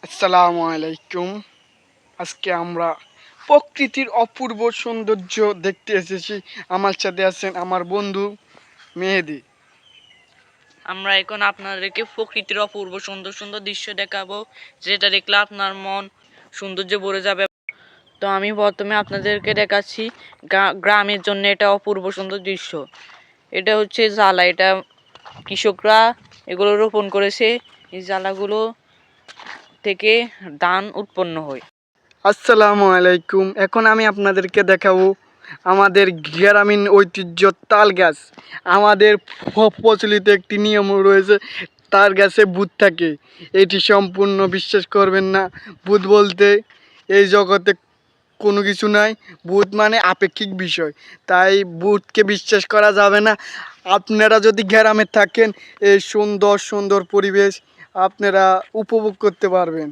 আসসালামু আলাইকুম। আজকে আমরা প্রকৃতির অপূর্ব সৌন্দর্য দেখতে এসেছি। আমার সাথে আছেন আমার বন্ধু মেহেদি। আমরা এখন আপনাদেরকে প্রকৃতির অপূর্ব সুন্দর সুন্দর দৃশ্য দেখাবো, যেটা দেখলে আপনার মন সৌন্দর্যে ভরে যাবে। তো আমি প্রথমে আপনাদেরকে দেখাচ্ছি গ্রামের জন্য এটা অপূর্ব সুন্দর দৃশ্য। এটা হচ্ছে জ্বালা, এটা কৃষকরা এগুলো রোপণ করেছে। এই জ্বালাগুলো থেকে ধান উৎপন্ন হয়। আসসালামু আলাইকুম। এখন আমি আপনাদেরকে দেখাবো আমাদের গ্রামীণ ঐতিহ্য তাল গাছ। আমাদের প্রচলিত একটি নিয়ম রয়েছে, তাল গাছে ভূত থাকে। এটি সম্পূর্ণ বিশ্বাস করবেন না। ভূত বলতে এই জগতে কোনো কিছু নাই। ভূত মানে আপেক্ষিক বিষয়, তাই ভূতকে বিশ্বাস করা যাবে না। আপনারা যদি গ্রামে থাকেন, এই সুন্দর সুন্দর পরিবেশ আপনারা উপভোগ করতে পারবেন।